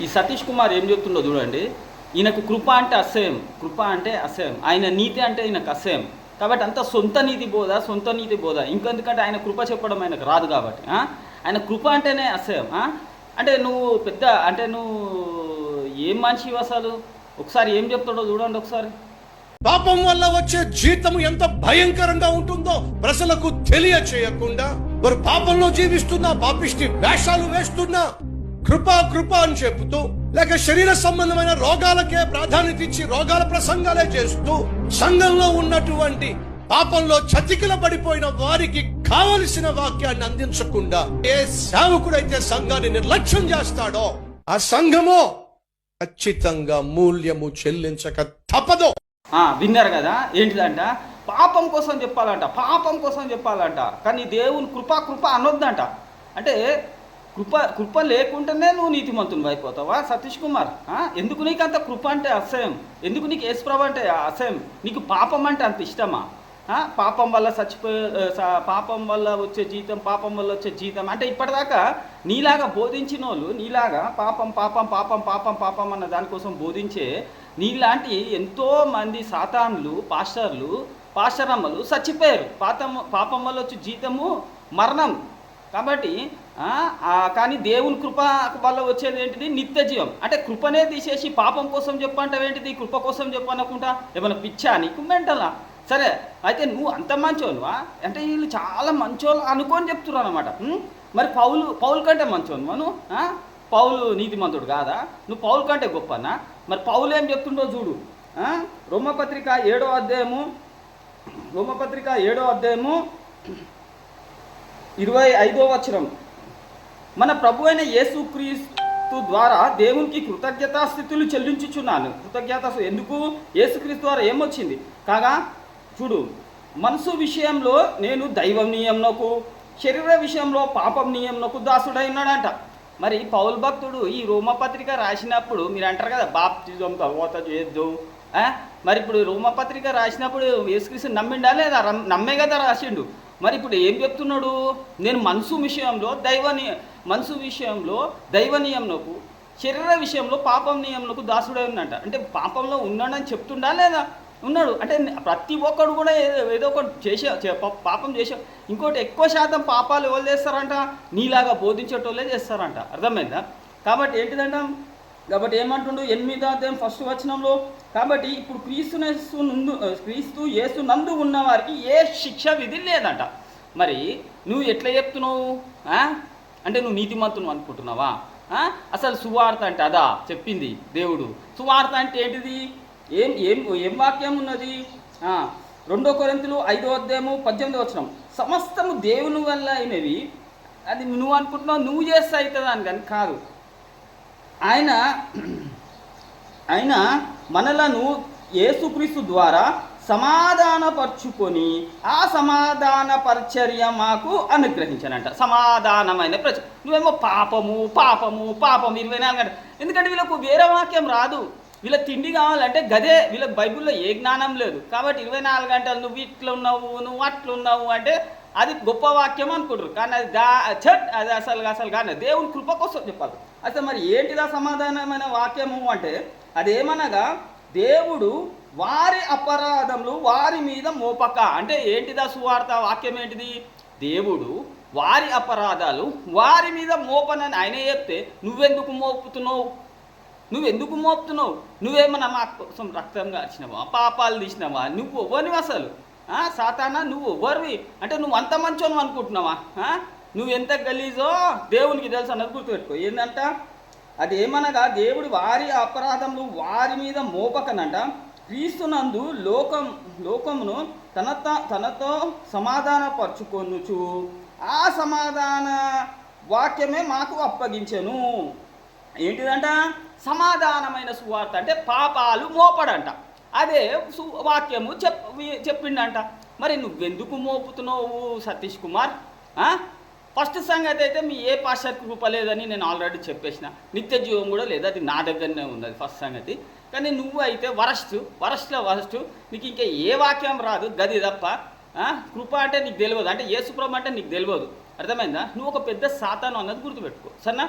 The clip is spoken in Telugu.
ఈ సతీష్ కుమార్ ఏం చెప్తుండో చూడండి. ఈయనకు కృప అంటే అసహ్యం, కృప అంటే అసహ్యం, ఆయన నీతి అంటే ఈయనకు అసహ్యం. కాబట్టి అంత సొంత నీతి బోధ ఇంకెందుకంటే ఆయన కృప చెప్పడం ఆయనకు రాదు కాబట్టి ఆయన కృప అంటేనే అసహ్యం. అంటే నువ్వు పెద్ద అంటే నువ్వు ఏం మనిషి అసలు? ఒకసారి ఏం చెప్తాడో చూడండి ఒకసారి. పాపం వల్ల వచ్చే జీతం ఎంత భయంకరంగా ఉంటుందో ప్రజలకు తెలియచేయకుండా వారు పాపంలో జీవిస్తున్నా, పాపిష్టి వేషాలు వేస్తున్నా, కృప అని చెబుతూ, లేక శరీర సంబంధమైన రోగాలకే ప్రాధాన్యత ఇచ్చి రోగాల ప్రసంగాలే చేస్తూ, సంఘంలో ఉన్నటువంటి పాపంలో చతికిల పడిపోయిన వారికి కావలసిన వాక్యాన్ని అందించకుండా ఏ సేవకుడైతే సంఘాన్ని నిర్లక్ష్యం చేస్తాడో ఆ సంఘము ఖచ్చితంగా మూల్యము చెల్లించక తప్పదు. విన్నారు కదా? ఏంటిదంట? పాపం కోసం చెప్పాలంట. కానీ దేవుని కృప అనొద్దంట. అంటే కృప లేకుండానే నువ్వు నీతిమంతుని అయిపోతావా సతీష్ కుమార్? ఎందుకు నీకు అంత కృప అంటే అసహ్యం? ఎందుకు నీకు యేసుప్రభు అంటే అసహ్యం? నీకు పాపం అంటే అంత ఇష్టమా? పాపం వల్ల పాపం వల్ల వచ్చే జీతం అంటే ఇప్పటిదాకా నీలాగా బోధించిన వాళ్ళు, నీలాగా పాపం అన్న దానికోసం బోధించే నీలాంటి ఎంతోమంది సాతాన్లు, పాస్టరమ్మలు చచ్చిపోయారు. పాపం వల్ల వచ్చే జీతము మరణం. కాబట్టి కానీ దేవుని కృప వల్ల వచ్చేది ఏంటిది? నిత్య జీవం. అంటే కృపనే తీసేసి పాపం కోసం చెప్పంటావేంటిది? కృప కోసం చెప్పనుకుంటా ఏమైనా పిచ్చా నీకు? మెంటలా? సరే, అయితే నువ్వు అంత మంచోనువా? అంటే వీళ్ళు చాలా మంచోళ్ళు అనుకొని చెప్తున్నారు అనమాట. మరి పౌలు కంటే మంచోను మనం? పౌలు నీతిమంతుడు కాదా? నువ్వు పౌలు కంటే గొప్పనా? మరి పౌలు ఏం చెప్తుండో చూడు. రోమపత్రిక 7వ అధ్యాయము 25వ వచనం. మన ప్రభు అయిన యేసుక్రీస్తు ద్వారా దేవునికి కృతజ్ఞతాస్థితులు చెల్లించుచున్నాను. ఎందుకు? యేసుక్రీస్తు ద్వారా ఏమొచ్చింది కాగా చూడు, మనసు విషయంలో నేను దైవం నియమనకు, శరీర విషయంలో పాపం నియమనకు దాసుడై ఉన్నాడంట. మరి పౌలు భక్తుడు ఈ రోమపత్రిక రాసినప్పుడు మీరు అంటారు కదా బాప్తిజం తర్వాత చేద్దు. మరి ఇప్పుడు రోమపత్రిక రాసినప్పుడు యేసుక్రీస్తు నమ్మిండా లేదా? నమ్మే కదా రాసిండు. మరి ఇప్పుడు ఏం చెప్తున్నాడు? నేను మనసు విషయంలో దైవ నియమనకు, శరీర విషయంలో పాపం నియమనకు దాసుడై ఉన్నంట. అంటే పాపంలో ఉన్నాడని చెప్తుండా లేదా? ఉన్నాడు. అంటే ప్రతి ఒక్కడు కూడా ఏదో ఒకటి పాపం చేసే. ఇంకోటి ఎక్కువ శాతం పాపాలు ఎవరు చేస్తారంట? నీలాగా బోధించేటోళ్ళే చేస్తారంట. అర్థమైందా? కాబట్టి ఏంటిదంట? కాబట్టి ఏమంటుండు 8వ అధ్యాయం 1వ వచనంలో, కాబట్టి ఇప్పుడు క్రీస్తు యేసు నందు ఉన్న వారికి ఏ శిక్ష విధి లేదంట. మరి నువ్వు ఎట్లా చెప్తున్నావు? అంటే నువ్వు నీతిమంతును అనుకుంటున్నావా? అసలు సువార్త అంటే అదా చెప్పింది దేవుడు? సువార్త అంటే ఏంటిది? ఏం వాక్యం ఉన్నది? 2 కొరింథీయులు 5వ అధ్యాయము 18వ వచనం. సమస్తము దేవుని వల్ల అయినవి. అది నువ్వు అనుకుంటున్నావు నువ్వు చేస్తే అవుతుంది అని కానీ కాదు. ఆయన మనలను యేసుక్రీస్తు ద్వారా సమాధానపరుచుకొని ఆ సమాధాన పరిచర్య మాకు అనుగ్రహించానంట. సమాధానమైన నువ్వేమో పాపము 24 గంటలు. ఎందుకంటే వీళ్ళకు వేరే వాక్యం రాదు. వీళ్ళ తిండి కావాలంటే గదే. వీళ్ళకి బైబిల్లో ఏ జ్ఞానం లేదు. కాబట్టి 24 గంటలు నువ్వు ఇట్లున్నావు, నువ్వు అట్లున్నావు అంటే అది గొప్ప వాక్యం అనుకుంటారు. కానీ అది అసలు కానీ దేవుని కృప కోసం చెప్పాలి. అసలు మరి ఏంటిదా సమాధానమైన వాక్యము అంటే అదేమనగా దేవుడు వారి అపరాధములు వారి మీద మోపక. అంటే ఏంటిదా సువార్త వాక్యం ఏంటిది? దేవుడు వారి అపరాధాలు వారి మీద మోపనని ఆయన చెప్తే నువ్వెందుకు మోపుతున్నావు? నువ్వేమన్నా మా కోసం రక్తం కాల్చినవా? పాపాలు తీసినవా? నువ్వు ఎవరివి అసలు? సాతానా నువ్వు ఎవరివి? అంటే నువ్వు అంత మంచోను అనుకుంటున్నావా? నువ్వు ఎంత గలీజో దేవునికి తెలుసు అన్నది గుర్తుపెట్టుకో. ఏంటంట? అది ఏమనగా దేవుడు వారి అపరాధములు వారి మీద మోపకనంట క్రీస్తునందు లోకమును తనతో సమాధానపరచుకొనుచు ఆ సమాధాన వాక్యమే మాకు అప్పగించెను. ఏంటిదంట? సమాధానమైన సువార్త అంటే పాపాలు మోపడంట. అదే వాక్యము చెప్పిండంట. మరి నువ్వెందుకు మోపుతున్నావు సతీష్ కుమార్? ఫస్ట్ సంగతి అయితే మీ ఏ పాస్టర్కి కృప లేదని నేను ఆల్రెడీ చెప్పేసిన. నిత్య జీవం కూడా లేదు, అది నా దగ్గరనే ఉన్నది ఫస్ట్ సంగతి. కానీ నువ్వు అయితే వరస్ట్. నీకు ఇంకా ఏ వాక్యం రాదు గది తప్ప. కృప అంటే నీకు తెలియదు, అంటే యేసుప్రభు అంటే నీకు తెలియదు. అర్థమైందా? నువ్వు ఒక పెద్ద సాతాను అన్నది గుర్తుపెట్టుకో సరేనా?